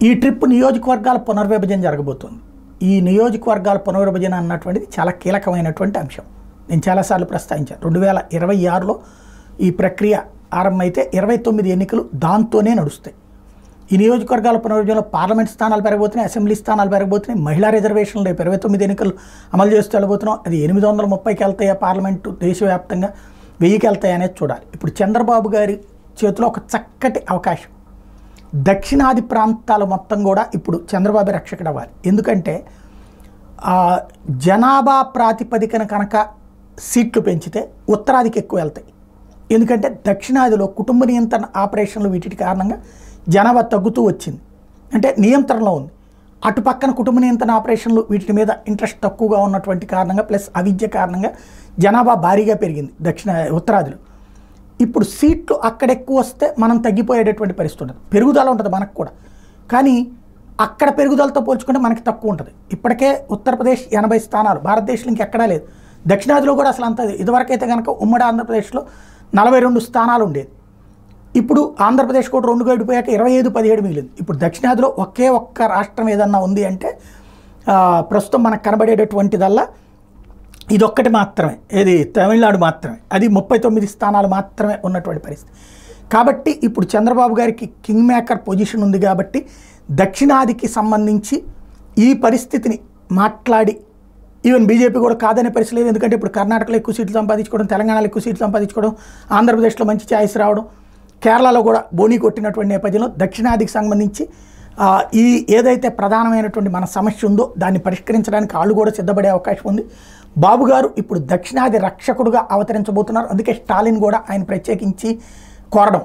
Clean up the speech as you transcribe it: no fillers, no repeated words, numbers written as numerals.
ఈ ట్రిప్ నియోజకవర్గాల పునర్విభజన జరగబోతుంది. ఈ నియోజకవర్గాల పునర్విభజన అన్నటువంటిది చాలా కీలకమైనటువంటి అంశం. నేను చాలాసార్లు ప్రస్తావించాను. 2026లో ఈ ప్రక్రియ ఆరంభమైతే 29 ఎన్నికలు దాంతోనే నడుస్తాయి. ఈ నియోజకవర్గాల పునర్విభజనలో పార్లమెంట్ స్థానాలు పెరగబోతున్నాయి, అసెంబ్లీ స్థానాలు పెరగబోతున్నాయి, మహిళా రిజర్వేషన్లు రేపు 29 ఎన్నికలు అమలు చేస్తూ వెళ్ళబోతున్నాం. అది 830కి వెళ్తాయా పార్లమెంటు దేశవ్యాప్తంగా, 1000కి వెళ్తాయా అనేది చూడాలి. ఇప్పుడు చంద్రబాబు గారి చేతిలో ఒక చక్కటి అవకాశం. దక్షిణాది ప్రాంతాలు మొత్తం కూడా ఇప్పుడు చంద్రబాబు రక్షకుడు అవ్వాలి. ఎందుకంటే జనాభా ప్రాతిపదికన కనుక సీట్లు పెంచితే ఉత్తరాదికి ఎక్కువ వెళ్తాయి. ఎందుకంటే దక్షిణాదిలో కుటుంబ నియంత్రణ ఆపరేషన్లు వీటి కారణంగా జనాభా తగ్గుతూ వచ్చింది, అంటే నియంత్రణలో ఉంది. అటు పక్కన కుటుంబ నియంత్రణ ఆపరేషన్లు వీటి మీద ఇంట్రెస్ట్ తక్కువగా ఉన్నటువంటి కారణంగా ప్లస్ అవిద్య కారణంగా జనాభా భారీగా పెరిగింది ఉత్తరాదిలో. ఇప్పుడు సీట్లు అక్కడ ఎక్కువ వస్తే మనం తగ్గిపోయేటటువంటి పరిస్థితి ఉంటుంది, పెరుగుదల ఉంటుంది మనకు కూడా. కానీ అక్కడ పెరుగుదలతో పోల్చుకుంటే మనకి తక్కువ ఉంటుంది. ఇప్పటికే ఉత్తరప్రదేశ్ 80 స్థానాలు, భారతదేశంలో ఇంకెక్కడా లేదు. దక్షిణాదిలో కూడా అసలు అంత ఇదివరకైతే కనుక ఉమ్మడి ఆంధ్రప్రదేశ్లో 42 స్థానాలు ఉండేది. ఇప్పుడు ఆంధ్రప్రదేశ్ కూడా 2 గడిపోయాక 25-17 మిగిలింది. ఇప్పుడు దక్షిణాదిలో ఒకే ఒక్క రాష్ట్రం ఏదన్నా ఉంది అంటే ప్రస్తుతం మనకు కనబడేటటువంటిదల్లా ఇదొక్కటి మాత్రమే, ఏది తమిళనాడు మాత్రమే. అది 39 స్థానాలు మాత్రమే ఉన్నటువంటి పరిస్థితి. కాబట్టి ఇప్పుడు చంద్రబాబు గారికి కింగ్ మేకర్ పొజిషన్ ఉంది. కాబట్టి దక్షిణాదికి సంబంధించి ఈ పరిస్థితిని మాట్లాడి ఈవెన్ బీజేపీ కూడా కాదనే పరిస్థితి లేదు. ఎందుకంటే ఇప్పుడు కర్ణాటకలో ఎక్కువ సీట్లు సంపాదించుకోవడం, తెలంగాణలో ఎక్కువ సీట్లు సంపాదించుకోవడం, ఆంధ్రప్రదేశ్లో మంచి ఛాయిస్ రావడం, కేరళలో కూడా బోనీ కొట్టినటువంటి నేపథ్యంలో దక్షిణాదికి సంబంధించి ఈ ఏదైతే ప్రధానమైనటువంటి మన సమస్య ఉందో దాన్ని పరిష్కరించడానికి వాళ్ళు కూడా సిద్ధపడే అవకాశం ఉంది. బాబు గారు ఇప్పుడు దక్షిణాది రక్షకుడుగా అవతరించబోతున్నారు. అందుకే స్టాలిన్ కూడా ఆయన ప్రత్యేకించి కోరడం